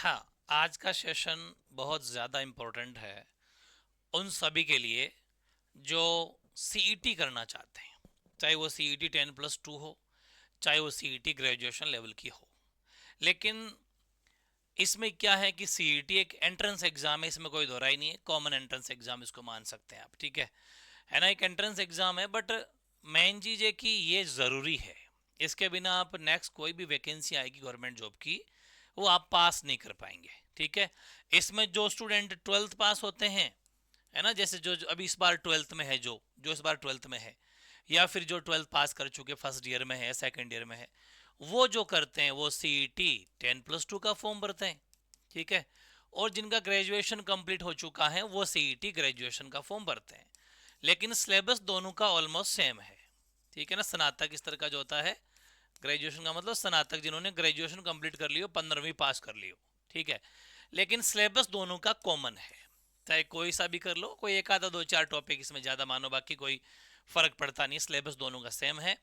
हाँ, आज का सेशन बहुत ज़्यादा इम्पोर्टेंट है उन सभी के लिए जो सीईटी करना चाहते हैं, चाहे वो सीईटी 10+2 हो, चाहे वो सीईटी ग्रेजुएशन लेवल की हो। लेकिन इसमें क्या है कि सीईटी एक एंट्रेंस एग्जाम है, इसमें कोई दोहराई नहीं है, कॉमन एंट्रेंस एग्जाम इसको मान सकते हैं आप, ठीक है ना। एक एंट्रेंस एग्जाम है, बट मेन चीज़ है कि ये ज़रूरी है। इसके बिना आप नेक्स्ट कोई भी वैकेंसी आएगी गवर्नमेंट जॉब की, वो आप पास नहीं कर पाएंगे, ठीक है। इसमें जो स्टूडेंट 12th पास होते हैं, है ना, जैसे जो अभी इस बार 12th में है, जो जो इस बार 12th में है, या फिर जो 12th पास कर चुके फर्स्ट ईयर में है, सेकंड ईयर में है, वो जो करते हैं वो सीईटी 10+2 का फॉर्म भरते हैं, ठीक है। और जिनका ग्रेजुएशन कंप्लीट हो चुका है वो सीईटी ग्रेजुएशन का फॉर्म भरते हैं। लेकिन सिलेबस दोनों का ऑलमोस्ट सेम है, ठीक है ना। स्नातक स्तर का जो होता है, ग्रेजुएशन का मतलब स्नातक, जिन्होंने ग्रेजुएशन कंप्लीट कर लियो, 15वीं पास कर लियो, ठीक है। लेकिन सिलेबस दोनों का कॉमन है, चाहे कोई सा भी कर लो, कोई एक आधा दो चार टॉपिक इसमें ज़्यादा मानो, बाकी कोई फर्क पड़ता नहीं। सिलेबस दोनों का सेम है,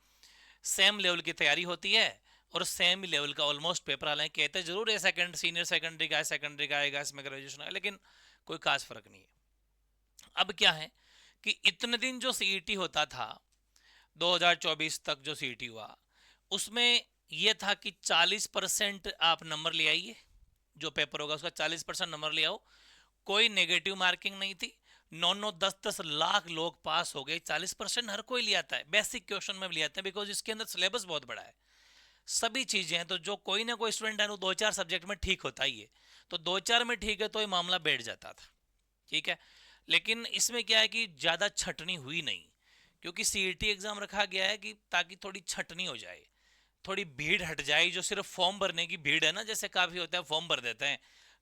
सेम लेवल की तैयारी होती है, और सेम लेवल का ऑलमोस्ट पेपर। हालांकि कहते जरूर है सेकंड सीनियर सेकेंडरी का आएगा, इसमें ग्रेजुएशन आएगा, लेकिन कोई खास फर्क नहीं है। अब क्या है कि इतने दिन जो सीईटी होता था, 2024 तक जो सीईटी हुआ, उसमें यह था कि 40% आप नंबर ले आइए, जो पेपर होगा उसका 40% नंबर ले आओ, कोई नेगेटिव मार्किंग नहीं थी। 9-9 10-10 लाख लोग पास हो गए, 40% हर कोई ले आता है, बेसिक क्वेश्चन में ले आता है, बिकॉज इसके अंदर सिलेबस बहुत बड़ा है, सभी चीजें हैं। तो जो कोई ना कोई स्टूडेंट है वो 2-4 सब्जेक्ट में ठीक होता ही है, तो 2-4 में ठीक है तो ये मामला बैठ जाता था, ठीक है। लेकिन इसमें क्या है कि ज़्यादा छटनी हुई नहीं, क्योंकि सीईटी एग्ज़ाम रखा गया है कि ताकि थोड़ी छटनी हो जाए, थोड़ी भीड़ हट जाए। जो सिर्फ फॉर्म भरने की भीड़ है ना, जैसे काफ़ी होता है फॉर्म भर देते हैं,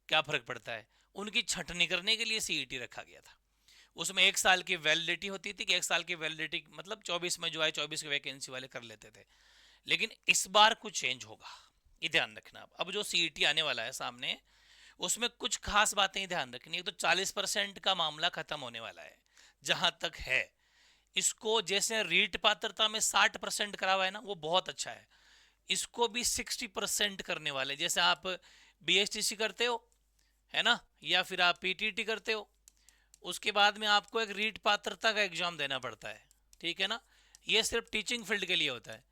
क्या फ़र्क पड़ता है, उनकी छटनी करने के लिए सीईटी रखा गया था। उसमें 1 साल की वैलिडिटी होती थी, कि 1 साल की वैलिडिटी मतलब 24 में जो है 24 की वैकेंसी वाले कर लेते थे। लेकिन इस बार कुछ चेंज होगा, ये ध्यान रखना। अब जो सीईटी आने वाला है सामने, उसमें कुछ खास बातें ध्यान रखनी है। तो 40% का मामला खत्म होने वाला है जहां तक है। इसको जैसे रीट पात्रता में 60% करा हुआ है ना, वो बहुत अच्छा है। इसको भी 60% करने वाले, जैसे आप बीएसटीसी करते हो, है ना, या फिर आप पीटीटी करते हो, उसके बाद में आपको एक रीट पात्रता का एग्जाम देना पड़ता है, ठीक है ना। ये सिर्फ टीचिंग फील्ड के लिए होता है।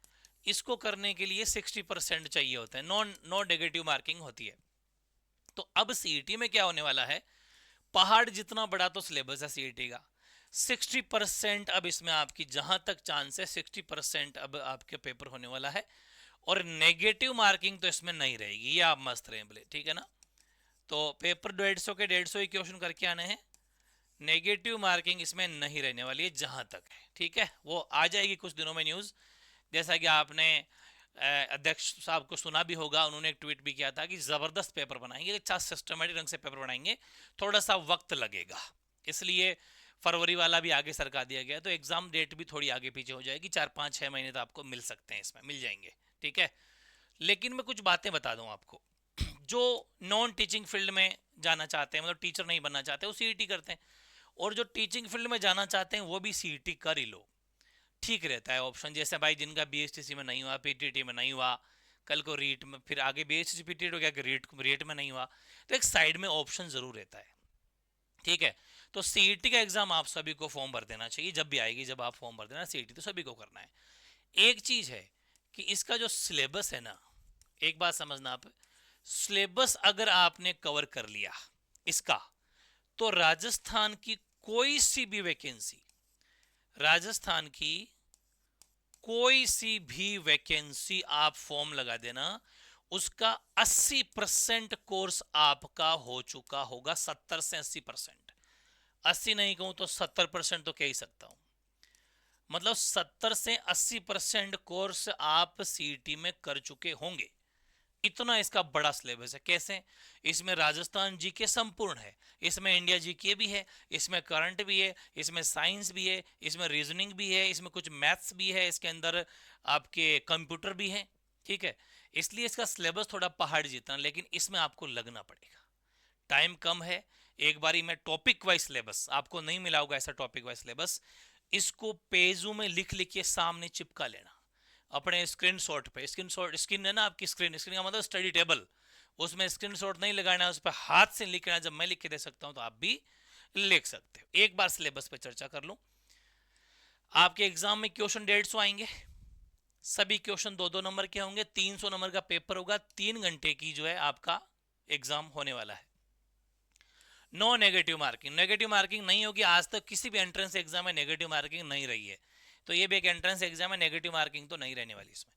इसको करने के लिए 60% चाहिए होता है, नो नेगेटिव मार्किंग होती है। तो अब सीईटी में क्या होने वाला है, पहाड़ जितना बड़ा तो सिलेबस है सीईटी का, 60% अब इसमें आपकी जहां तक चांस है 60% अब आपके पेपर होने वाला है। और नेगेटिव मार्किंग तो इसमें नहीं रहेगी, ये आप मस्त रहें बोले, ठीक है ना। तो पेपर 150 के 150 ही क्वेश्चन करके आने हैं, नेगेटिव मार्किंग इसमें नहीं रहने वाली है जहां तक है, ठीक है। वो आ जाएगी कुछ दिनों में न्यूज़, जैसा कि आपने अध्यक्ष साहब को सुना भी होगा, उन्होंने एक ट्वीट भी किया था कि ज़बरदस्त पेपर बनाएंगे, अच्छा सिस्टमेटिक ढंग से पेपर बनाएंगे, थोड़ा सा वक्त लगेगा, इसलिए फरवरी वाला भी आगे सरका दिया गया। तो एग्ज़ाम डेट भी थोड़ी आगे पीछे हो जाएगी, 4-5-6 महीने तो आपको मिल सकते हैं, इसमें मिल जाएंगे, ठीक है। लेकिन मैं कुछ बातें बता दूं आपको, जो नॉन टीचिंग फील्ड में जाना चाहते हैं, मतलब टीचर नहीं बनना चाहते, वो सीईटी करते हैं। और जो टीचिंग फील्ड में जाना चाहते हैं वो भी सीईटी कर ही लो, ठीक रहता है ऑप्शन। जैसे भाई जिनका बीएसटीसी में नहीं हुआ, पीटीटी में नहीं हुआ, कल को रीट में, फिर आगे बीएसटीसी पीटीटी हो गया कि रीट में नहीं हुआ, तो एक साइड में ऑप्शन जरूर रहता है, ठीक है। तो सीईटी का एग्जाम आप सभी को फॉर्म भर देना चाहिए, जब भी आएगी, जब आप फॉर्म भर देना, सीईटी तो सभी को करना है। एक चीज है कि इसका जो सिलेबस है ना, एक बात समझना आप, सिलेबस अगर आपने कवर कर लिया इसका, तो राजस्थान की कोई सी भी वैकेंसी, राजस्थान की कोई सी भी वैकेंसी आप फॉर्म लगा देना, उसका 80% कोर्स आपका हो चुका होगा, 70 से 80%। 80 नहीं कहूं तो 70% तो कह ही सकता हूं, मतलब 70 से 80% कोर्स आप सीईटी में कर चुके होंगे। इतना इसका बड़ा सिलेबस है। कैसे, इसमें राजस्थान जीके संपूर्ण है, इसमें इंडिया जीके भी है, इसमें करंट भी है, इसमें साइंस भी है, इसमें रीजनिंग भी है, इसमें कुछ मैथ्स भी है, इसके अंदर आपके कंप्यूटर भी है, ठीक है। इसलिए इसका सिलेबस थोड़ा पहाड़ जितना, लेकिन इसमें आपको लगना पड़ेगा, टाइम कम है। एक बारी में टॉपिक वाइज सिलेबस आपको नहीं मिला होगा, ऐसा टॉपिक वाइज सिलेबस, इसको पेजों में लिख लिख के सामने चिपका लेना अपने स्क्रीन शॉट पे। स्क्रीन शॉट, स्क्रीन है ना आपकी, स्क्रीन, स्क्रीन का मतलब स्टडी टेबल, उसमें स्क्रीनशॉट नहीं लगाना है, उस पर हाथ से लिखना है। जब मैं लिख के दे सकता हूं तो आप भी लिख सकते हो। एक बार सिलेबस पे चर्चा कर लूं। आपके एग्जाम में क्वेश्चन 150 आएंगे, सभी क्वेश्चन 2-2 नंबर के होंगे, 300 नंबर का पेपर होगा, 3 घंटे की जो है आपका एग्जाम होने वाला है। No negative marking, negative marking नहीं होगी। आज तक किसी भी एंट्रेंस एग्जाम में नेगेटिव मार्किंग नहीं रही है, तो ये भी एक एंट्रेंस एग्जाम है, नेगेटिव मार्किंग तो नहीं रहने वाली इसमें।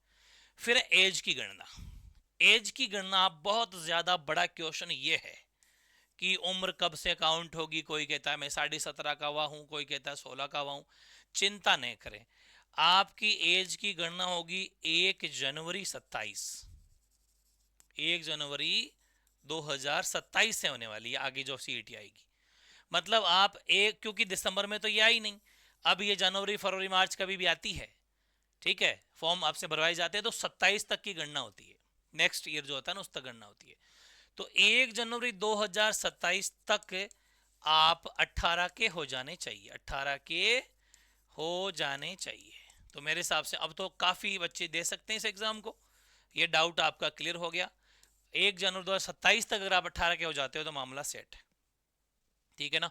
फिर एज की गणना। एज की गणना बहुत ज्यादा बड़ा क्वेश्चन ये है कि उम्र कब से काउंट होगी। कोई कहता है मैं 17.5 का हुआ हूं, कोई कहता है 16 का हुआ हूं। चिंता नहीं करें, आपकी एज की गणना होगी 1 जनवरी 2027 से होने वाली है। आगे जो सीईटी आएगी, मतलब आप एक, क्योंकि दिसंबर में तो ये आई नहीं, अब ये जनवरी फरवरी मार्च कभी भी आती है, ठीक है, फॉर्म आपसे भरवाए जाते हैं, तो 27 तक की गणना होती है। नेक्स्ट ईयर जो होता है ना, उस तक गणना होती है। तो 1 जनवरी 2027 तक आप 18 के हो जाने चाहिए, 18 के हो जाने चाहिए। तो मेरे हिसाब से अब तो काफ़ी बच्चे दे सकते हैं इस एग्ज़ाम को। ये डाउट आपका क्लियर हो गया। 1 जनवरी 2027 तक अगर आप 18 के हो जाते हो तो मामला सेट है, ठीक है ना।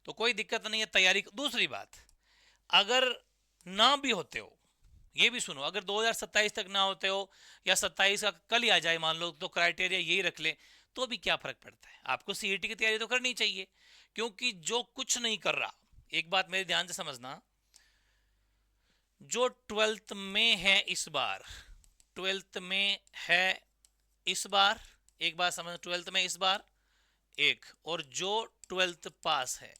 तो कोई दिक्कत नहीं है, तैयारी। दूसरी बात, अगर ना भी होते हो, ये भी सुनो, अगर 2027 तक ना होते हो या 27 का कल ही आ जाए मान लो, तो क्राइटेरिया यही रख ले, तो भी क्या फर्क पड़ता है। आपको सीईटी की तैयारी तो करनी चाहिए, क्योंकि जो कुछ नहीं कर रहा, एक बात मेरे ध्यान से समझना, जो 12th में है इस बार, 12th में है इस बार, एक बात समझ, 12th में इस बार एक, और जो 12th पास है,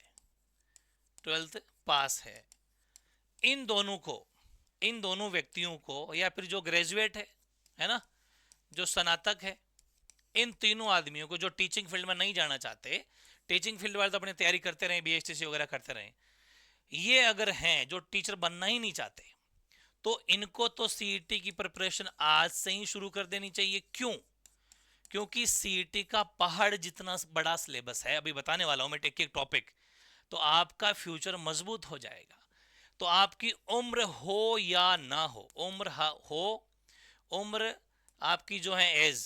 12th पास है, इन दोनों को, इन दोनों व्यक्तियों को, या फिर जो ग्रेजुएट है ना, जो स्नातक है, इन तीनों आदमियों को, जो टीचिंग फील्ड में नहीं जाना चाहते, टीचिंग फील्ड वाले तो अपनी तैयारी करते रहे, बीएचटीसी वगैरह करते रहे, ये अगर हैं जो टीचर बनना ही नहीं चाहते, तो इनको तो सीईटी की प्रिपरेशन आज से ही शुरू कर देनी चाहिए। क्यों? क्योंकि सीईटी का पहाड़ जितना बड़ा सिलेबस है, अभी बताने वाला हूं मैं एक एक टॉपिक, तो आपका फ्यूचर मजबूत हो जाएगा। तो आपकी उम्र हो या ना हो, हो, उम्र आपकी जो है एज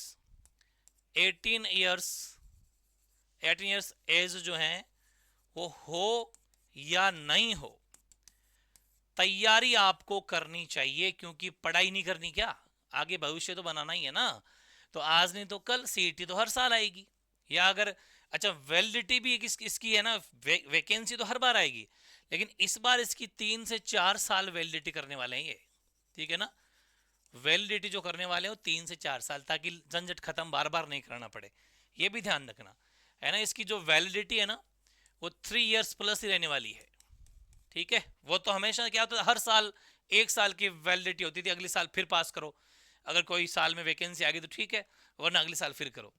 18 ईयर्स, 18 ईयर्स एज जो है वो हो या नहीं हो, तैयारी आपको करनी चाहिए। क्योंकि पढ़ाई नहीं करनी क्या, आगे भविष्य तो बनाना ही है ना। तो आज नहीं तो कल सीईटी तो हर साल आएगी, या अगर, अच्छा वैलिडिटी भी इसकी है ना, वैकेंसी तो हर बार आएगी, लेकिन इस बार इसकी 3 से 4 साल वैलिडिटी करने वाले हैं ये, ठीक है ना। वैलिडिटी जो करने वाले हो 3 से 4 साल, ताकि झंझट खत्म बार बार नहीं करना पड़े, ये भी ध्यान रखना है ना। इसकी जो वैलिडिटी है ना, वो 3 इयर्स प्लस ही रहने वाली है, ठीक है। वो तो हमेशा क्या होता है, हर साल 1 साल की वैलिडिटी होती थी, अगले साल फिर पास करो, अगर कोई साल में वैकेंसी आ गई तो ठीक है, वरना अगले साल फिर करो।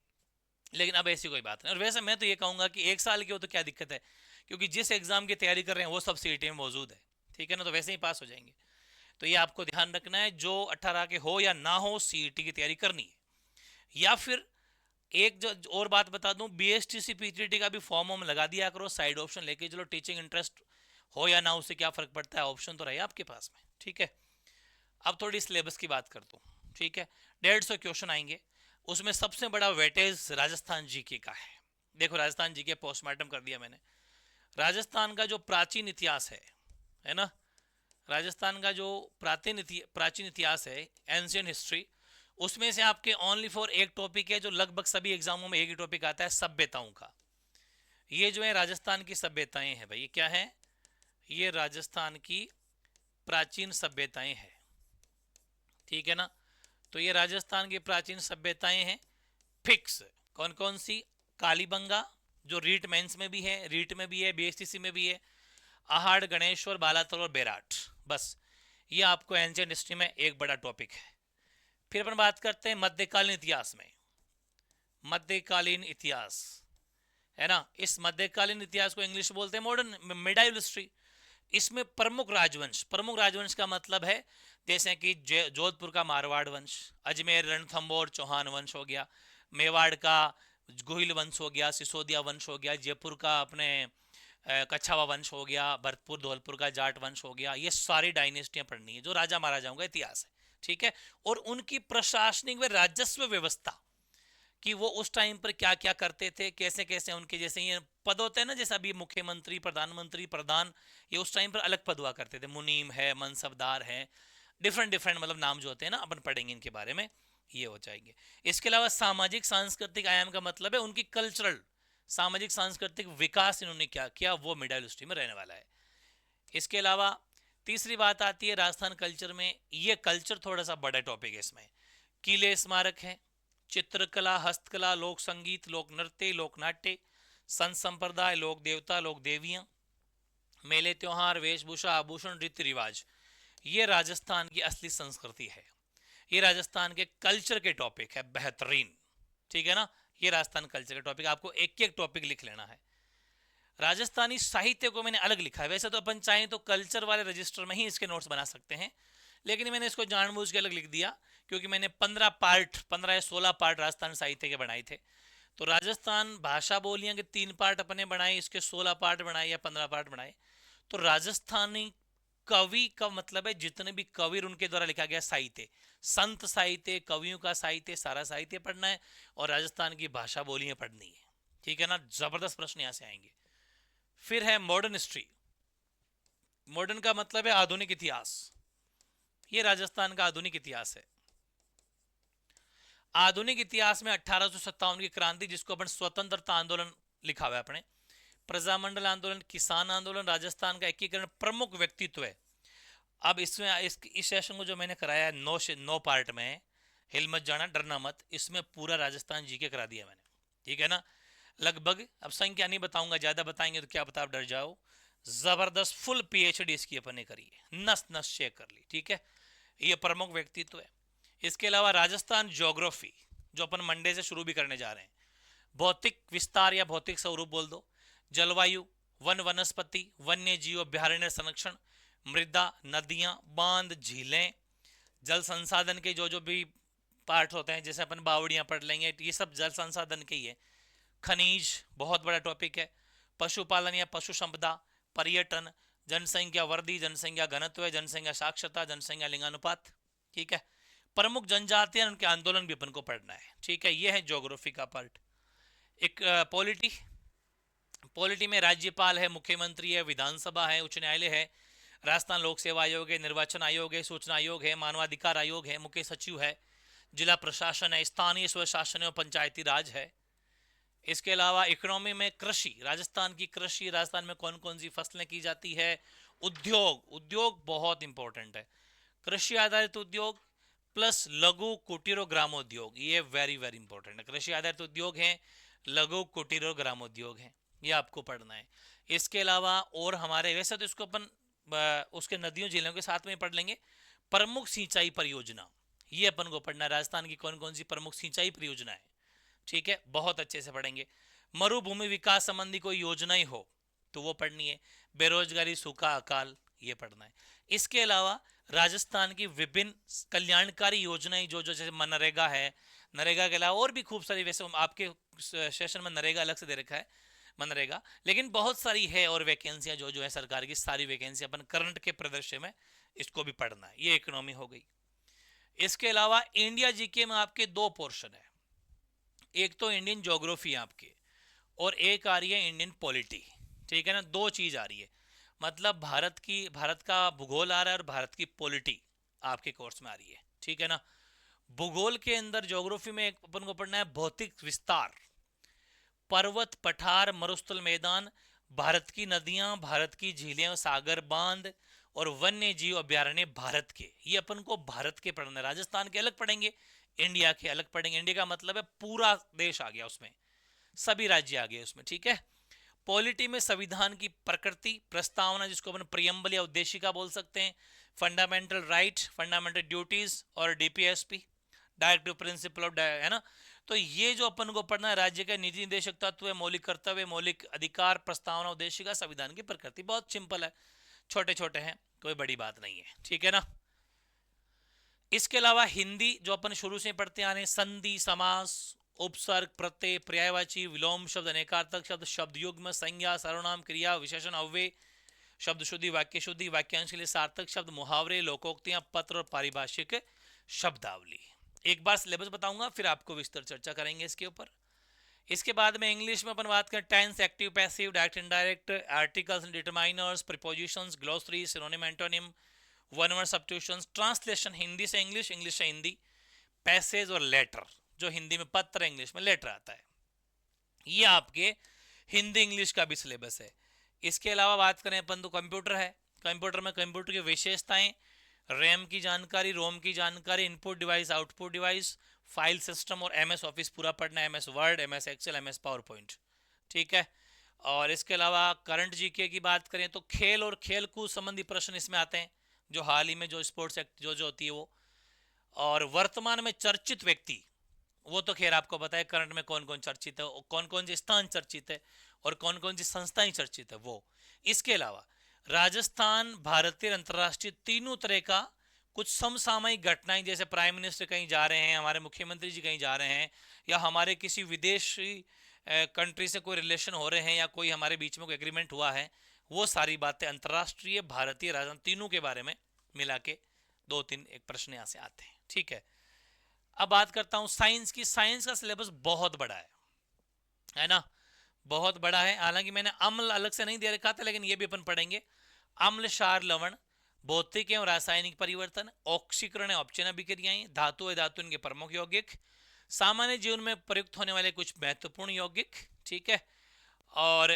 लेकिन अब ऐसी कोई बात नहीं। और वैसे मैं तो ये कहूंगा कि 1 साल की हो तो क्या दिक्कत है, क्योंकि जिस एग्जाम की तैयारी कर रहे हैं वो सब सीईटी में मौजूद है, ठीक है ना, तो वैसे ही पास हो जाएंगे। तो ये आपको ध्यान रखना है, जो 18 के हो या ना हो, सीईटी की तैयारी करनी है। या फिर एक जो और बात बता दूं, बीएसटीसी पीटीटी का भी फॉर्म हम लगा दिया करो, साइड ऑप्शन लेके चलो, टीचिंग इंटरेस्ट हो या ना, उससे क्या फर्क पड़ता है, ऑप्शन तो रहे आपके पास में, ठीक है। अब थोड़ी सिलेबस की बात करता हूँ, ठीक है। 150 क्वेश्चन आएंगे, उसमें सबसे बड़ा वेटेज राजस्थान जीके का है। देखो, राजस्थान जीके पोस्टमार्टम कर दिया मैंने। राजस्थान का जो प्राचीन इतिहास है ना, राजस्थान का जो प्राचीन इतिहास है, एंशियंट हिस्ट्री, उसमें से आपके ओनली फॉर एक टॉपिक है जो लगभग सभी एग्जामों में एक ही टॉपिक आता है, सभ्यताओं का। ये जो है राजस्थान की सभ्यताएं हैं भाई, ये क्या है, ये राजस्थान की प्राचीन सभ्यताएं हैं, ठीक है ना। तो ये राजस्थान की प्राचीन सभ्यताएं हैं फिक्स। कौन कौन सी? कालीबंगा, जो रीट मेंस में भी है, रीट में भी है, बीएसटीसी में भी है, आहड़, गणेश्वर, बालातर और बेराट, बस ये आपको एंशियंट हिस्ट्री में एक बड़ा टॉपिक है। फिर अपन बात करते हैं मध्यकालीन इतिहास में। मध्यकालीन इतिहास है ना, इस मध्यकालीन इतिहास को इंग्लिश बोलते हैं मॉडर्न मिडाइवल हिस्ट्री। इसमें प्रमुख राजवंश का मतलब है, जैसे कि जोधपुर का मारवाड़ वंश, अजमेर रणथंबोर चौहान वंश हो गया, मेवाड़ का गोहिल वंश हो गया, सिसोदिया वंश हो गया, जयपुर का अपने कच्छावा वंश हो गया, भरतपुर धौलपुर का जाट वंश हो गया। ये सारी डायनेस्टियां पढ़नी है, जो राजा महाराजाओं का इतिहास है, ठीक है। और उनकी प्रशासनिक व राजस्व व्यवस्था, कि वो उस टाइम पर क्या क्या करते थे, कैसे कैसे उनके जैसे ये पद होते हैं ना, जैसे अभी मुख्यमंत्री, प्रधानमंत्री, प्रधान, ये उस टाइम पर अलग पद हुआ करते थे। मुनीम है, मनसबदार है, डिफरेंट डिफरेंट मतलब नाम जो होते हैं ना, अपन पढ़ेंगे इनके बारे में, ये हो जाएंगे। इसके अलावा सामाजिक सांस्कृतिक आयाम का मतलब है उनकी कल्चरल, सामाजिक सांस्कृतिक विकास इन्होंने क्या किया, वो मिडाइल हिस्ट्री में रहने वाला है। इसके अलावा तीसरी बात आती है राजस्थान कल्चर में, ये कल्चर थोड़ा सा बड़ा टॉपिक है इसमें। किले स्मारक है, चित्रकला, हस्तकला, लोक संगीत, लोक नृत्य, लोक नाट्य, संत संप्रदाय, लोक देवता, लोक देवियां, मेले त्योहार, वेशभूषा, आभूषण, रीति रिवाज, ये राजस्थान की असली संस्कृति है। ये राजस्थान के कल्चर के टॉपिक है बेहतरीन, ठीक है ना। ये राजस्थान कल्चर का टॉपिक, आपको एक एक टॉपिक लिख लेना है। राजस्थानी साहित्य को मैंने अलग लिखा है, वैसे तो अपन चाहें तो कल्चर वाले रजिस्टर में ही इसके नोट्स बना सकते हैं, लेकिन मैंने इसको जानबूझ के अलग लिख दिया क्योंकि मैंने 15 या 16 पार्ट राजस्थान साहित्य के बनाए थे। तो राजस्थान भाषा बोलियां के 3 पार्ट अपने बनाए, इसके 16 पार्ट बनाए या 15 पार्ट बनाए। तो राजस्थानी कवि का मतलब है जितने भी कवि उनके द्वारा लिखा गया साहित्य, संत साहित्य, कवियों का साहित्य, सारा साहित्य पढ़ना है और राजस्थान की भाषा बोलियां पढ़नी है, ठीक है ना। जबरदस्त प्रश्न यहां से आएंगे। फिर है मॉडर्न हिस्ट्री। मॉडर्न का मतलब है आधुनिक इतिहास, ये राजस्थान का आधुनिक इतिहास है। आधुनिक इतिहास में 1857 की क्रांति, जिसको अपन स्वतंत्रता आंदोलन लिखा हुआ है अपने, प्रजामंडल आंदोलन, किसान आंदोलन, राजस्थान का एकीकरण, प्रमुख व्यक्तित्व है। अब इसमें इस सेशन को जो मैंने कराया है 9 पार्ट में, हिल मत जाना, डरना मत, इसमें पूरा राजस्थान जीके करा दिया मैंने, ठीक है ना। लगभग, अब संख्या नहीं बताऊंगा, ज्यादा बताएंगे तो क्या बता आप डर जाओ। जबरदस्त फुल पीएचडी इसकी अपन ने करी है, नस नस चेक कर ली, ठीक है। ये प्रमुख व्यक्तित्व है। इसके अलावा राजस्थान ज्योग्राफी, जो अपन मंडे से शुरू भी करने जा रहे हैं, भौतिक विस्तार या भौतिक स्वरूप बोल दो, जलवायु, वन वनस्पति, वन्य जीव अभ्यारण्य संरक्षण, मृदा, नदियां, बांध, झीलें, जल संसाधन के जो जो भी पार्ट होते हैं, जैसे अपन बावड़ियां पढ़ लेंगे, ये सब जल संसाधन के ही है। खनिज बहुत बड़ा टॉपिक है। पशुपालन या पशु संपदा, पर्यटन, जनसंख्या वृद्धि, जनसंख्या घनत्व, जनसंख्या साक्षरता, जनसंख्या लिंगानुपात, ठीक है। प्रमुख जनजातियां, उनके आंदोलन भी अपन को पढ़ना है, ठीक है। यह है ज्योग्राफी का पार्ट। एक पॉलिटी, पॉलिटी में राज्यपाल है, मुख्यमंत्री है, विधानसभा है, उच्च न्यायालय है, राजस्थान लोक सेवा आयोग है, निर्वाचन आयोग है, सूचना आयोग है, मानवाधिकार आयोग है, मुख्य सचिव है, जिला प्रशासन है, स्थानीय स्वशासन है और पंचायती राज है। इसके अलावा इकोनॉमी में कृषि, राजस्थान की कृषि, राजस्थान में कौन कौन सी फसलें की जाती है, उद्योग, उद्योग बहुत इंपॉर्टेंट है, कृषि आधारित उद्योग प्लस लघु कुटीर और ग्रामोद्योग, ये वेरी वेरी इंपॉर्टेंट है। कृषि आधारित उद्योग है, लघु कुटीर और ग्रामोद्योग है, ये आपको पढ़ना है। इसके अलावा और हमारे, वैसे तो इसको अपन उसके नदियों झीलों के साथ में पढ़ लेंगे। प्रमुख सिंचाई परियोजना, ये अपन को पढ़ना है, राजस्थान की कौन कौन सी प्रमुख सिंचाई परियोजना है, ठीक है, बहुत अच्छे से पढ़ेंगे। मरुभूमि विकास संबंधी कोई योजना ही हो तो वो पढ़नी है। बेरोजगारी, सूखा, अकाल, ये पढ़ना है। इसके अलावा राजस्थान की विभिन्न कल्याणकारी योजनाएं जो जो जैसे मनरेगा है, नरेगा के अलावा और भी खूब सारी, वैसे आपके सेशन में नरेगा अलग से दे रखा है, मनरेगा, लेकिन बहुत सारी है और वैकेंसियां जो जो है सरकार की, सारी वैकेंसी अपन करंट के प्रदर्शन में इसको भी पढ़ना है। ये इकोनॉमी हो गई। इसके अलावा इंडिया जीके में आपके 2 पोर्शन है, एक तो इंडियन ज्योग्राफी आपके और एक आ रही है इंडियन पॉलिटी, ठीक है ना। 2 चीज आ रही है, मतलब भारत का भूगोल आ रहा है और भारत की पॉलिटी आपके कोर्स में आ रही है, ठीक है ना। भूगोल के अंदर ज्योग्राफी में एक अपन को पढ़ना है भौतिक विस्तार, पर्वत, पठार, मरुस्थल, मैदान, भारत की नदियां, भारत की झीलें, सागर, बांध और वन्य जीव अभ्यारण्य भारत के, ये अपन को भारत के पढ़ना है। राजस्थान के अलग पढ़ेंगे, इंडिया के अलग पढ़ेंगे। इंडिया का मतलब है पूरा देश आ गया उसमें, सभी राज्य आ गए उसमें, ठीक है। पॉलिटी में संविधान की प्रकृति, प्रस्तावना, जिसको अपन प्रियम्बल या उद्देशिका बोल सकते हैं, फंडामेंटल राइट, फंडामेंटल ड्यूटीज और डीपीएसपी, डायरेक्टिव प्रिंसिपल ऑफ, है ना। तो ये जो अपन को पढ़ना है, राज्य का नीति निर्देशक तत्व है, मौलिक कर्तव्य, मौलिक अधिकार, प्रस्तावना, उद्देशिका, संविधान की प्रकृति, बहुत सिंपल है, छोटे छोटे हैं, कोई बड़ी बात नहीं है, ठीक है ना। इसके अलावा हिंदी जो अपन शुरू से पढ़ते आ रहे हैं, संधि, समास, उपसर्ग, प्रत्यय, पर्यायवाची, विलोम शब्द, अनेकार्थक शब्द, शब्द युग्म, संज्ञा, सर्वनाम, क्रिया, विशेषण, अव्यय, शब्द शुद्धि, वाक्य शुद्धि, वाक्यांश के लिए सार्थक शब्द, मुहावरे, लोकोक्तियां, पत्र और पारिभाषिक शब्दावली, एक बार सिलेबस बताऊंगा, फिर आपको विस्तार चर्चा करेंगे इसके ऊपर। इसके बाद में इंग्लिश में अपन बात करें, tense, active, passive, direct, indirect, articles, determiners, prepositions, glossary, synonym, antonym, one word substitutions, translation Hindi से इंग्लिश, इंग्लिश से हिंदी, पैसेज और लेटर, जो हिंदी में पत्र, इंग्लिश में लेटर आता है। ये आपके हिंदी इंग्लिश का भी सिलेबस है। इसके अलावा बात करें अपन तो कंप्यूटर है। कंप्यूटर में कंप्यूटर की विशेषताएं, रैम की जानकारी, रोम की जानकारी, input device, output device, file system और एमएस ऑफिस पूरा पढ़ना है, MS Word, MS Excel, MS PowerPoint, ठीक है। और इसके अलावा करंट जीके की बात करें तो खेल और खेल कूद संबंधी प्रश्न इसमें आते हैं, जो हाल ही में जो स्पोर्ट्स एक्ट जो होती है वो। और वर्तमान में चर्चित व्यक्ति, वो तो खैर आपको पता है करंट में कौन कौन चर्चित है, कौन कौन से स्थान चर्चित है और कौन कौन सी संस्थाएं चर्चित है वो। इसके अलावा राजस्थान, भारतीय, अंतर्राष्ट्रीय तीनों तरह का कुछ समसामयिक घटनाएं, जैसे प्राइम मिनिस्टर कहीं जा रहे हैं, हमारे मुख्यमंत्री जी कहीं जा रहे हैं, या हमारे किसी विदेशी कंट्री से कोई रिलेशन हो रहे हैं, या कोई हमारे बीच में कोई एग्रीमेंट हुआ है, वो सारी बातें अंतर्राष्ट्रीय, भारतीय, राजस्थान तीनों के बारे में मिला के 2-3 एक प्रश्न यहाँ से आते हैं, ठीक है। अब बात करता हूँ साइंस की। साइंस का सिलेबस बहुत बड़ा है ना, बहुत बड़ा है। हालांकि मैंने अम्ल अलग से नहीं दे रखा था, लेकिन ये भी अपन पढ़ेंगे। अम्ल, क्षार, लवण, भौतिक एवं रासायनिक परिवर्तन, ऑक्सीकरण औपचन अभिक्रियाएं, धातु धातु इनके प्रमुख यौगिक, सामान्य जीवन में प्रयुक्त होने वाले कुछ महत्वपूर्ण यौगिक, ठीक है। और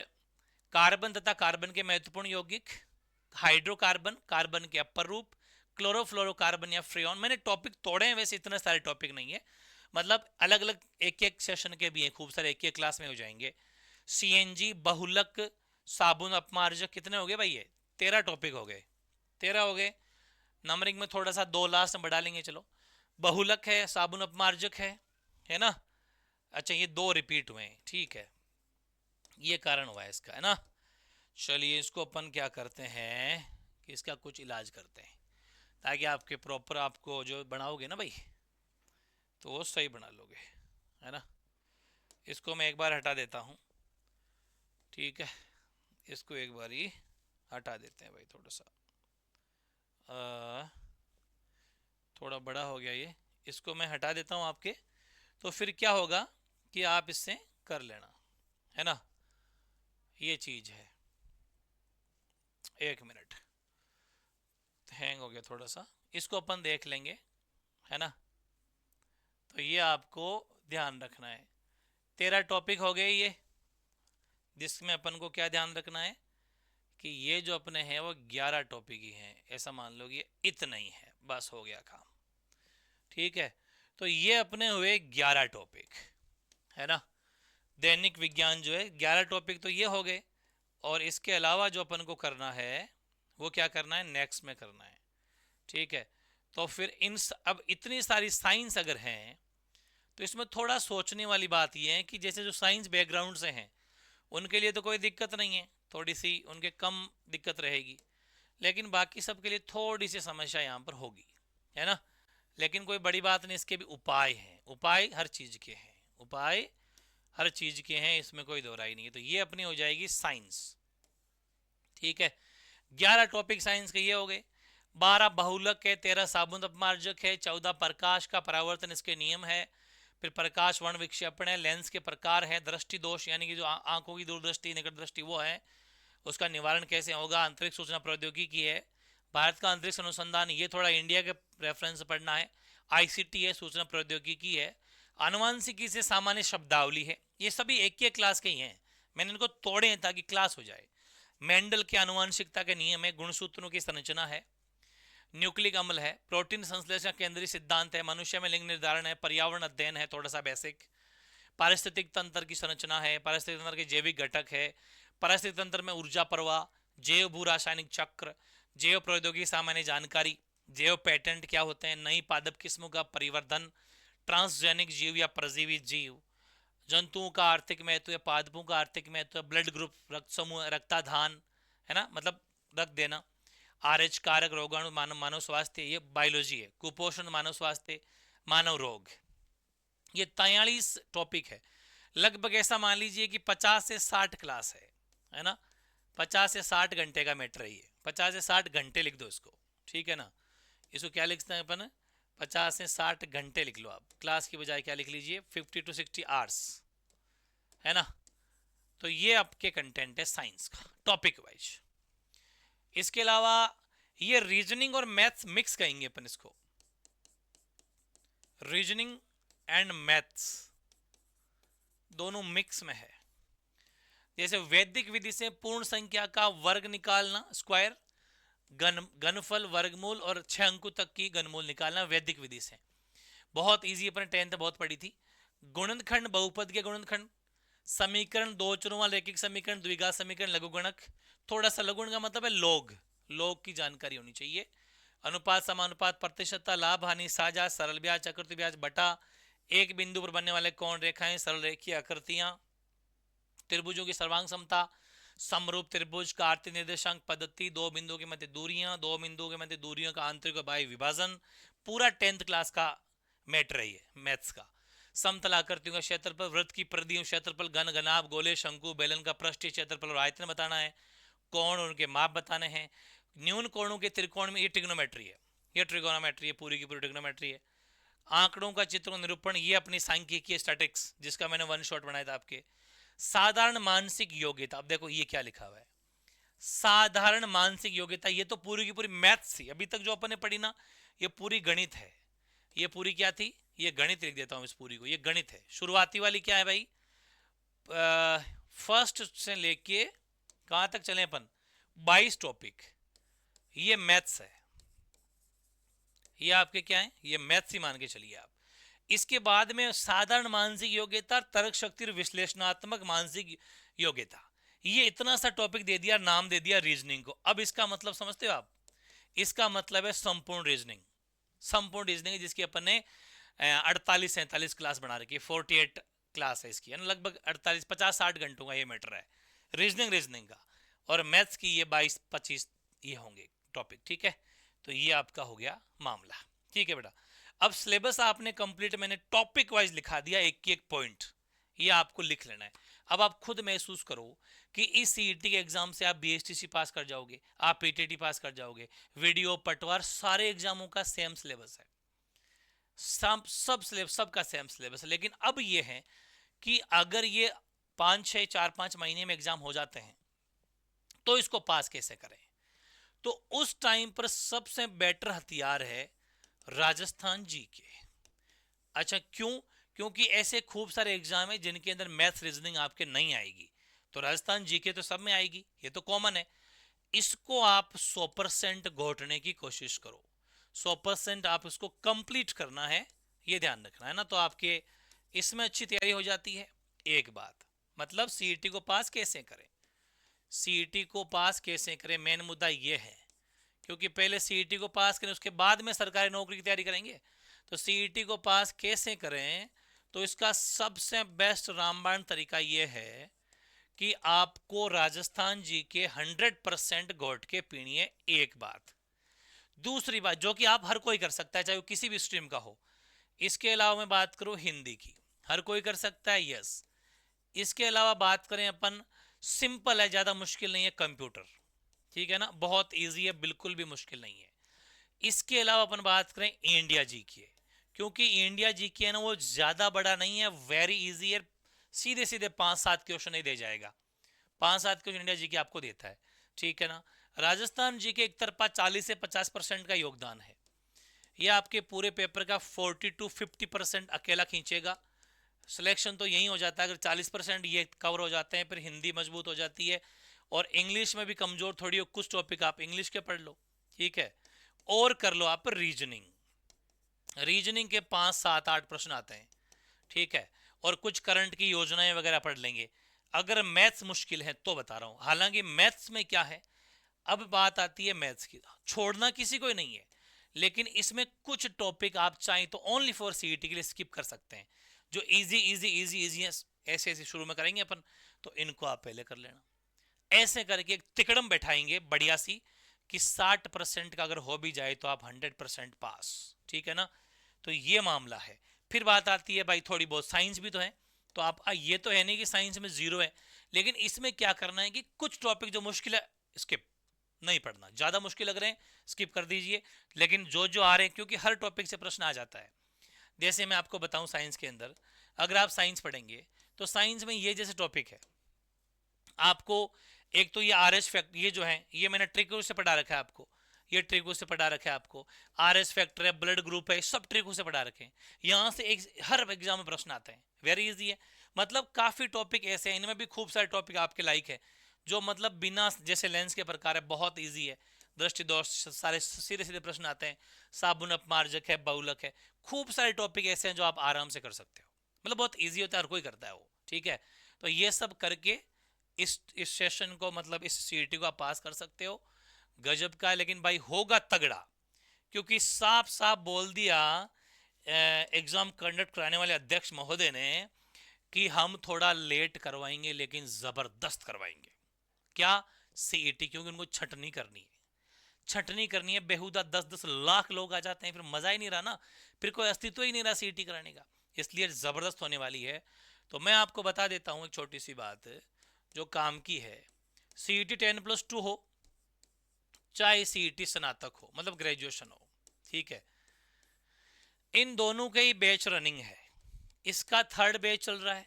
कार्बन तथा कार्बन के महत्वपूर्ण यौगिक, हाइड्रोकार्बन, कार्बन के अपर रूप, क्लोरोफ्लोरोकार्बन या फ्रेयॉन। मैंने टॉपिक तोड़े हैं, वैसे इतने सारे टॉपिक नहीं है, मतलब अलग अलग एक एक सेशन के भी हैं, खूब सारे एक एक क्लास में हो जाएंगे। सीएनजी, बहुलक, साबुन अपमार्जक, कितने हो गए भाई? ये 13 टॉपिक हो गए, 13 हो गए। नंबरिंग में थोड़ा सा 2 लास्ट में बढ़ा लेंगे, चलो। बहुलक है, साबुन अपमार्जक है ना। अच्छा, ये 2 रिपीट हुए हैं, ठीक है, ये कारण हुआ है इसका, है ना। चलिए इसको अपन क्या करते हैं कि इसका कुछ इलाज करते हैं, ताकि आपके प्रॉपर आपको जो बनाओगे ना भाई, तो वो सही बना लोगे, है ना। इसको मैं एक बार हटा देता हूँ, ठीक है। इसको एक बार ही हटा देते हैं भाई, थोड़ा सा थोड़ा बड़ा हो गया ये, इसको मैं हटा देता हूँ आपके। तो फिर क्या होगा कि आप इससे कर लेना, है ना। ये चीज़ है, एक मिनट, हैंग हो गया थोड़ा सा, इसको अपन देख लेंगे, है ना। तो ये आपको ध्यान रखना है। 13 टॉपिक हो गए ये, जिसमें अपन को क्या ध्यान रखना है कि ये जो अपने हैं वो 11 टॉपिक ही हैं, ऐसा मान लो ये इतना ही है, बस हो गया काम, ठीक है। तो ये अपने हुए 11 टॉपिक, है ना। दैनिक विज्ञान जो है 11 टॉपिक तो ये हो गए। और इसके अलावा जो अपन को करना है वो क्या करना है, नेक्स्ट में करना है, ठीक है। तो फिर अब इतनी सारी साइंस अगर हैं, तो इसमें थोड़ा सोचने वाली बात यह है कि जैसे जो साइंस बैकग्राउंड से हैं उनके लिए तो कोई दिक्कत नहीं है, थोड़ी सी उनके कम दिक्कत रहेगी, लेकिन बाकी सब के लिए थोड़ी सी समस्या यहाँ पर होगी, है ना। लेकिन कोई बड़ी बात नहीं, इसके भी उपाय हैं, उपाय हर चीज़ के हैं, उपाय हर चीज़ के हैं, इसमें कोई दो राय नहीं है। तो ये अपनी हो जाएगी साइंस, ठीक है। 11 टॉपिक साइंस के ये हो गए। 12 बहुलक है, 13 साबुन अपमार्जक है, 14 प्रकाश का परावर्तन इसके नियम है, फिर प्रकाश वर्ण विक्षेपण है, लेंस के प्रकार है, दृष्टि दोष यानी कि जो आंखों की दूरदृष्टि, निकट दृष्टि वो है, उसका निवारण कैसे होगा, अंतरिक्ष सूचना प्रौद्योगिकी है, भारत का अंतरिक्ष अनुसंधान, ये थोड़ा इंडिया के रेफरेंस पढ़ना है, आईसीटी है, सूचना प्रौद्योगिकी है, आनुवांशिकी से सामान्य शब्दावली है। ये सभी एक एक क्लास के ही हैं, मैंने इनको तोड़े हैं ताकि क्लास हो जाए। मेंडल के आनुवांशिकता के नियम है, गुणसूत्रों की संरचना है, न्यूक्लिक अम्ल है, प्रोटीन संश्लेषण केंद्रीय सिद्धांत है, मनुष्य में लिंग निर्धारण है, पर्यावरण अध्ययन है, थोड़ा सा बेसिक, पारिस्थितिक तंत्र की संरचना है, पारिस्थितिक तंत्र के जैविक घटक है, पारिस्थितिक तंत्र में ऊर्जा प्रवाह, जैव भू रासायनिक चक्र, जैव प्रौद्योगिकी सामान्य जानकारी, जैव पेटेंट क्या होते हैं, नई पादप किस्मों का परिवर्धन, ट्रांसजेनिक जीव या परजीवी जीव, जंतुओं का आर्थिक महत्व या पादपों का आर्थिक महत्व, ब्लड ग्रुप, रक्त समूह, रक्ताधान, है ना, मतलब रक्त देना, आरएच कारक, रोगाणु, मानव मानव स्वास्थ्य, ये बायोलॉजी है, कुपोषण, मानव स्वास्थ्य, मानव रोग। ये 43 टॉपिक है, लगभग ऐसा मान लीजिए कि 50 से 60 क्लास है ना। 50 से 60 घंटे का मैटर है ये, 50 से 60 घंटे लिख दो इसको, ठीक है ना। इसको क्या लिखते हैं अपन, 50 से 60 घंटे लिख लो आप, क्लास की बजाय क्या लिख लीजिए 50 to 60 आवर्स, है ना। तो ये आपके कंटेंट है साइंस का टॉपिक वाइज। इसके अलावा ये रीजनिंग और मैथ्स मिक्स कहेंगे अपन इसको, रीजनिंग एंड मैथ्स दोनों मिक्स में है। जैसे वैदिक विधि से पूर्ण संख्या का वर्ग निकालना, स्क्वायर, घनफल, वर्गमूल और 6 अंकों तक की घनमूल निकालना वैदिक विधि से, बहुत इजी, अपने 10th बहुत पढ़ी थी। गुणनखंड, बहुपद के गुणनखंड, समीकरण, दो चरों वाला रैखिक समीकरण, द्विघात समीकरण, लघुगणक, थोड़ा सा लघुगणक का मतलब है लॉग, लॉग की जानकारी होनी चाहिए। अनुपात, समानुपात, प्रतिशतता, लाभ हानि, साझा, सरल ब्याज, चक्रवृद्धि ब्याज, बटा, एक बिंदु पर बनने वाले कोण रेखाएं, सरल रेखीय आकृतियां, त्रिभुजों की सर्वांग समता, समरूप त्रिभुज का आर्थिक निर्देशांक पद्धति, दो बिंदुओं के मध्य दूरियां, दो बिंदुओं के मध्य दूरियों का आंतरिक और बाह्य विभाजन, पूरा 10th क्लास का मैटर है ये मैथ्स का। समतल आकृतियों का क्षेत्रफल, वृत्त की परिधियों क्षेत्रफल, घन, घनाभ, गोले, शंकु, बेलन का पृष्ठीय क्षेत्रफल और आयतन बताना है, कोण और उनके माप बताने हैं। न्यून कोणों के त्रिकोण में, ये ट्रिग्नोमेट्री है, ये ट्रिगोनोमेट्री है, पूरी की पूरी ट्रिग्नोमेट्री है। आंकड़ों का चित्र निरूपण, ये अपनी सांख्यिकीय स्टैटिक्स, जिसका मैंने वन शॉट बनाया था आपके। साधारण मानसिक योग्यता, अब देखो ये क्या लिखा हुआ है, साधारण मानसिक योग्यता, ये तो पूरी की पूरी मैथ्स थी, अभी तक जो अपन ने पढ़ी ना ये पूरी गणित है। ये पूरी क्या थी, ये गणित लिख देता हूं इस पूरी को, ये गणित है। शुरुआती वाली क्या है भाई, फर्स्ट से लेके कहां तक चले अपन, 22 टॉपिक, ये मैथ्स है, ये आपके क्या है, ये मैथ्स ही मान के चलिए आप। इसके बाद में साधारण मानसिक योग्यता, तर्क शक्ति और विश्लेषणात्मक मानसिक योग्यता, ये इतना सा टॉपिक दे दिया, नाम दे दिया रीजनिंग को। अब इसका मतलब समझते हो आप, इसका मतलब है संपूर्ण रीजनिंग, संपूर्ण रीजनिंग जिसकी अपन ने 48-47 क्लास बना रखी है, 48 क्लास है इसकी, लगभग 48-50-60 घंटों का ये मैटर है रीजनिंग का। और मैथ्स की ये 22-25 ये होंगे टॉपिक, ठीक है। तो ये आपका हो गया मामला, ठीक है बेटा। अब सिलेबस आपने कंप्लीट, मैंने टॉपिक वाइज लिखा दिया, एक एक पॉइंट ये आपको लिख लेना है। अब आप खुद महसूस करो कि इस सीईटी के एग्जाम से आप बीएसटीसी पास कर जाओगे, आप पीटीटी पास कर जाओगे, वीडियो, पटवार, सारे एग्जामों का सेम सिलेबस है, सब सिलेबस, सबका सेम सिलेबस है। लेकिन अब ये है कि अगर ये 4-5 महीने में एग्जाम हो जाते हैं तो इसको पास कैसे करें। तो उस टाइम पर सबसे बेटर हथियार है राजस्थान जीके। अच्छा क्यों, क्योंकि ऐसे खूब सारे एग्जाम है जिनके अंदर मैथ्स रीजनिंग आपके नहीं आएगी, तो राजस्थान जीके तो सब में आएगी, ये तो कॉमन है। इसको आप 100% घोटने की कोशिश करो, 100% आप इसको कंप्लीट करना है, ये ध्यान रखना है ना। तो आपके इसमें अच्छी तैयारी हो जाती है। एक बात मतलब सीईटी को पास कैसे करें, सीईटी को पास कैसे करें, मेन मुद्दा ये है, क्योंकि पहले सीईटी को पास करें उसके बाद में सरकारी नौकरी की तैयारी करेंगे। तो सीईटी को पास कैसे करें, तो इसका सबसे बेस्ट रामबाण तरीका यह है कि आपको राजस्थान जी के 100% घोट के पीनी है, एक बात। दूसरी बात जो कि आप हर कोई कर सकता है, चाहे वो किसी भी स्ट्रीम का हो। इसके अलावा मैं बात करूं हिंदी की, हर कोई कर सकता है, यस। इसके अलावा बात करें अपन, सिंपल है, ज्यादा मुश्किल नहीं है, कंप्यूटर, ठीक है ना, बहुत इजी है, बिल्कुल भी मुश्किल नहीं है। इसके अलावा अपन बात करें इंडिया जी की, क्योंकि इंडिया जी की है ना वो ज्यादा बड़ा नहीं है, वेरी इजी है, सीधे सीधे 5-7 क्वेश्चन नहीं दे जाएगा, 5-7 क्वेश्चन इंडिया जी की आपको देता है, ठीक है ना। राजस्थान जी के एक तरफा 40 से 50% का योगदान है, ये आपके पूरे पेपर का 40 to 50% अकेला खींचेगा। सिलेक्शन तो यही हो जाता है अगर 40% ये कवर हो जाते हैं, फिर हिंदी मजबूत हो जाती है, और इंग्लिश में भी कमजोर थोड़ी हो, कुछ टॉपिक आप इंग्लिश के पढ़ लो, ठीक है। और कर लो आप रीजनिंग, रीजनिंग के 5-7-8 प्रश्न आते हैं, ठीक है, और कुछ करंट की योजनाएं वगैरह पढ़ लेंगे। अगर मैथ्स मुश्किल है तो बता रहा हूं, हालांकि मैथ्स में क्या है, अब बात आती है मैथ्स की, छोड़ना किसी को ही नहीं है, लेकिन इसमें कुछ टॉपिक आप चाहें तो ओनली फॉर सीईटी के लिए स्किप कर सकते हैं, जो इजी इजी इजी इजी ऐसे ऐसे शुरू में करेंगे अपन, तो इनको आप पहले कर लेना। ऐसे करके एक तिकड़म बैठाएंगे बढ़िया सी कि 60% का अगर हो भी जाए तो आप 100% पास, ठीक है ना। तो ये मामला है। फिर बात आती है भाई थोड़ी बहुत साइंस भी तो है, तो आप ये तो है नहीं कि साइंस में जीरो है, लेकिन इसमें क्या करना है कि कुछ टॉपिक जो मुश्किल है स्किप, नहीं पढ़ना, ज़्यादा मुश्किल लग रहे हैं स्किप कर दीजिए, लेकिन जो जो आ रहे हैं, क्योंकि हर टॉपिक से प्रश्न आ जाता है। जैसे मैं आपको बताऊं साइंस के अंदर, अगर आप साइंस पढ़ेंगे तो साइंस में ये जैसे टॉपिक है, आपको एक तो ये आर एस फैक्टर, ये जो है ये मैंने ट्रिकों से पढ़ा रखा है आपको, ये ट्रिकों से पढ़ा रखा है आपको, आर एस फैक्टर है, ब्लड ग्रुप है, सब ट्रिकों से पढ़ा रखे हैं। यहाँ से एक हर एग्जाम में प्रश्न आते हैं, वेरी इजी है। मतलब काफ़ी टॉपिक ऐसे हैं, इनमें भी खूब सारे टॉपिक आपके लाइक है, जो मतलब बिना, जैसे लेंस के प्रकार है, बहुत ईजी है, दृष्टि दोष सारे सीधे सीधे प्रश्न आते हैं, साबुन अपमार्जक है, बहुलक है, खूब सारे टॉपिक ऐसे हैं जो आप आराम से कर सकते हो, मतलब बहुत ईजी होता है, हर कोई करता है वो, ठीक है। तो ये सब करके इस सेशन को, मतलब इस सीईटी को आप पास कर सकते हो, गजब का है। लेकिन भाई होगा तगड़ा, क्योंकि साफ साफ बोल दिया एग्जाम कंडक्ट कराने वाले अध्यक्ष महोदय ने कि हम थोड़ा लेट करवाएंगे लेकिन जबरदस्त करवाएंगे। क्या? सीईटी, क्योंकि उनको छटनी करनी है, छटनी करनी है, बेहुदा 10-10 लाख लोग आ जाते हैं, फिर मजा ही नहीं रहा ना, फिर कोई अस्तित्व ही नहीं रहा सीईटी कराने का, इसलिए जबरदस्त होने वाली है। तो मैं आपको बता देता हूं एक छोटी सी बात जो काम की है। सीईटी 10+2 हो, चाहे सीईटी स्नातक हो, मतलब ग्रेजुएशन हो, ठीक है, इन दोनों के ही बैच रनिंग है। इसका थर्ड बैच चल रहा है,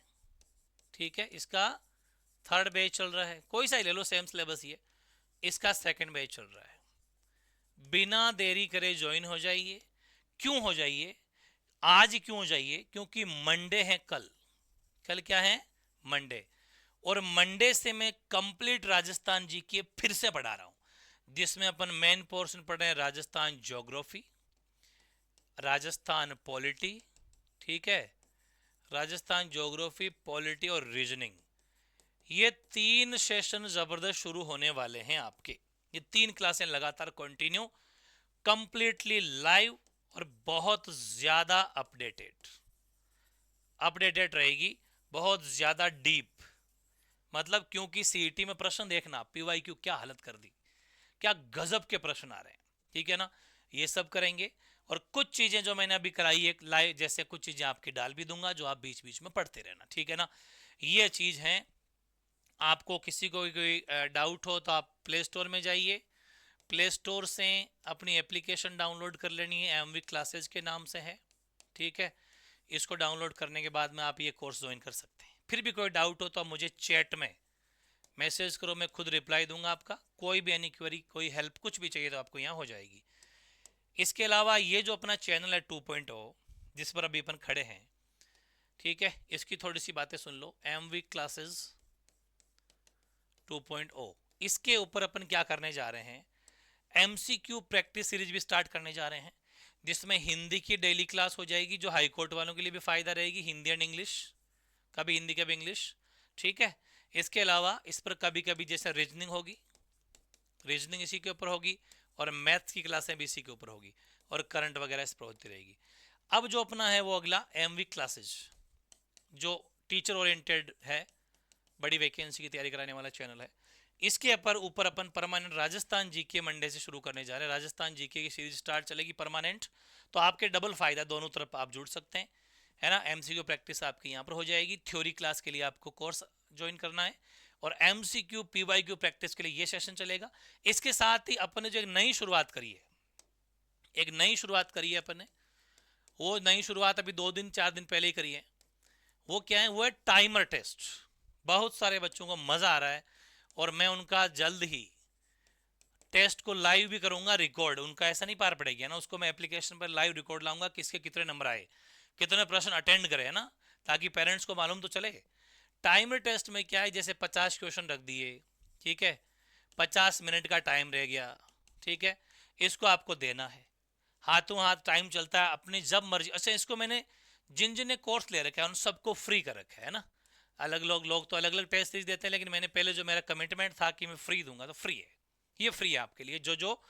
ठीक है, इसका थर्ड बैच चल रहा है, कोई सा ही ले लो, सेम सिलेबस ही है। इसका सेकंड बैच चल रहा है। बिना देरी करे ज्वाइन हो जाइए। क्यों हो जाइए? आज क्यों हो जाइए? क्योंकि मंडे है कल। कल क्या है? मंडे। और मंडे से मैं कंप्लीट राजस्थान जीके फिर से पढ़ा रहा हूं, जिसमें अपन मेन पोर्शन पढ़ रहे हैं राजस्थान ज्योग्राफी, राजस्थान पॉलिटी, ठीक है, राजस्थान ज्योग्राफी, पॉलिटी और रीजनिंग। ये 3 सेशन जबरदस्त शुरू होने वाले हैं आपके। ये 3 क्लासें लगातार कंटिन्यू, कंप्लीटली लाइव और बहुत ज्यादा अपडेटेड अपडेटेड रहेगी, बहुत ज्यादा डीप। मतलब क्योंकि सीईटी में प्रश्न देखना, पीवाईक्यू क्या हालत कर दी, क्या गजब के प्रश्न आ रहे हैं, ठीक है ना। ये सब करेंगे, और कुछ चीजें जो मैंने अभी कराई है लाइव, जैसे कुछ चीजें आपकी डाल भी दूंगा, जो आप बीच बीच में पढ़ते रहना, ठीक है ना। ये चीज है। आपको किसी को कोई डाउट हो तो आप प्ले स्टोर में जाइए, प्ले स्टोर से अपनी एप्लीकेशन डाउनलोड कर लेनी है, एमवी क्लासेज के नाम से है, ठीक है। इसको डाउनलोड करने के बाद में आप ये कोर्स ज्वाइन कर सकते हैं। फिर भी कोई डाउट हो तो आप मुझे चैट में मैसेज करो, मैं खुद रिप्लाई दूंगा आपका। कोई भी एनी क्वेरी, कोई हेल्प, कुछ भी चाहिए तो आपको यहाँ हो जाएगी। इसके अलावा ये जो अपना चैनल है 2.0, जिस पर अभी अपन खड़े हैं, ठीक है, इसकी थोड़ी सी बातें सुन लो। एमवी क्लासेस 2.0, इसके ऊपर अपन क्या करने जा रहे हैं, एमसीक्यू प्रैक्टिस सीरीज भी स्टार्ट करने जा रहे हैं, जिसमें हिंदी की डेली क्लास हो जाएगी, जो हाई कोर्ट वालों के लिए भी फायदा रहेगी, हिंदी एंड इंग्लिश, कभी हिंदी कभी इंग्लिश, ठीक है। इसके अलावा इस पर कभी कभी जैसे रीजनिंग होगी, रीजनिंग इसी के ऊपर होगी, और मैथ्स की क्लासें भी इसी के ऊपर होगी, और करंट वगैरह इस पर होती रहेगी। अब जो अपना है वो अगला एमवी क्लासेज, जो टीचर ओरिएंटेड है, बड़ी वैकेंसी की तैयारी कराने वाला चैनल है। इसके ऊपर अपन परमानेंट राजस्थान जीके मंडे से शुरू करने जा रहे हैं। राजस्थान जीके की सीरीज स्टार्ट चलेगी परमानेंट, तो आपके डबल फायदा, दोनों तरफ आप जुड़ सकते हैं, है ना। एमसीक्यू प्रैक्टिस आपकी यहाँ पर हो जाएगी, थ्योरी क्लास के लिए आपको कोर्स ज्वाइन करना है, और एमसीक्यू पीवाईक्यू प्रैक्टिस के लिए ये सेशन चलेगा। इसके साथ ही अपन ने जो एक नई शुरुआत करी है, एक नई शुरुआत करी है अपन ने, वो नई शुरुआत अभी 2-4 दिन पहले ही करी है। वो क्या है? वो है टाइमर टेस्ट। बहुत सारे बच्चों को मजा आ रहा है, और मैं उनका जल्द ही टेस्ट को लाइव भी करूंगा, रिकॉर्ड उनका ऐसा नहीं पार पड़ेगी ना, उसको मैं एप्लीकेशन पर लाइव रिकॉर्ड लाऊंगा, किसके कितने नंबर आए, कितने प्रश्न अटेंड करे, है ना, ताकि पेरेंट्स को मालूम तो चले। टाइमर टेस्ट में क्या है, जैसे 50 क्वेश्चन रख दिए, ठीक है, 50 मिनट का टाइम रह गया, ठीक है, इसको आपको देना है, हाथों हाथ टाइम चलता है, अपनी जब मर्जी। अच्छा, इसको मैंने जिन जिन ने कोर्स ले रखा है उन सबको फ्री कर रखा है ना। अलग लोग तो अलग अलग टेस्ट सीरीज देते हैं, लेकिन मैंने पहले जो मेरा कमिटमेंट था कि मैं फ्री दूंगा, तो फ्री है, ये फ्री है आपके लिए। जो जो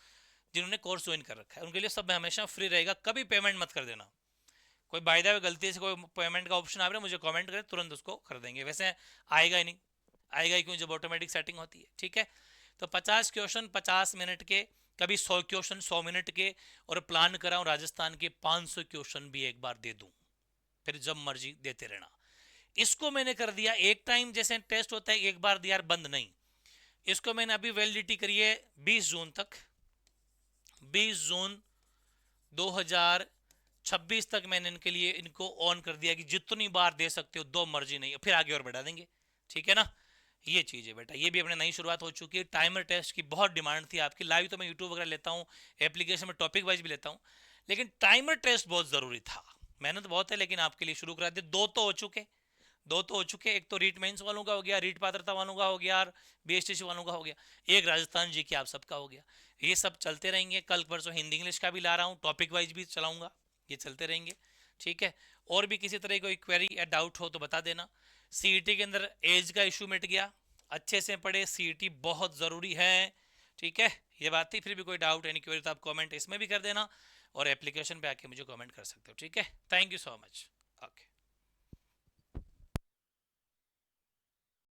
जिन्होंने कोर्स ज्वाइन कर रखा है उनके लिए सब हमेशा फ्री रहेगा, कभी पेमेंट मत कर देना। कोई बाय द वे गलती से कोई पेमेंट का ऑप्शन आ रहा है, मुझे कमेंट करें, तुरंत उसको कर देंगे। वैसे आएगा ही नहीं, आएगा ही क्यों जब ऑटोमेटिक सेटिंग होती है, ठीक है। तो 50 क्वेश्चन 50 मिनट के, कभी 100 क्वेश्चन 100 मिनट के, और प्लान कराऊं राजस्थान के 500 क्वेश्चन भी एक बार दे दूं, फिर जब मर्जी देते रहना। इसको मैंने कर दिया एक टाइम, जैसे टेस्ट होता है एक बार दिया बंद नहीं, इसको मैंने अभी वैलिडिटी करी है 20 जून तक, 20 जून 2026 तक मैंने इनके लिए इनको ऑन कर दिया कि जितनी बार दे सकते हो, दो मर्जी नहीं, फिर आगे और बढ़ा देंगे, ठीक है ना। ये चीज़ है बेटा, ये भी अपने नई शुरुआत हो चुकी है। टाइमर टेस्ट की बहुत डिमांड थी आपकी, लाइव तो मैं यूट्यूब वगैरह लेता हूँ, एप्लीकेशन में टॉपिक वाइज भी लेता हूँ, लेकिन टाइमर टेस्ट बहुत ज़रूरी था। मेहनत बहुत है, लेकिन आपके लिए शुरू करा दिया। दो तो हो चुके, एक तो रीट मेंस वालों का हो गया, रीट पात्रता वालों का हो गया, और बीएसटीसी वालों का हो गया, एक राजस्थान जी की आप सबका हो गया। ये सब चलते रहेंगे। कल परसों हिंदी इंग्लिश का भी ला रहा हूँ, टॉपिक वाइज भी चलाऊंगा, ये चलते रहेंगे, ठीक है। और भी किसी तरह कोई क्वेरी या डाउट हो तो बता देना। सीईटी के अंदर एज का इशू मिट गया, अच्छे से पढ़े, सीईटी बहुत ज़रूरी है, ठीक है। ये बात थी। फिर भी कोई डाउट एनी क्वेरी तो आप कमेंट इसमें भी कर देना, और एप्लीकेशन पे आके मुझे कमेंट कर सकते हो, ठीक है। Thank you so much. Okay.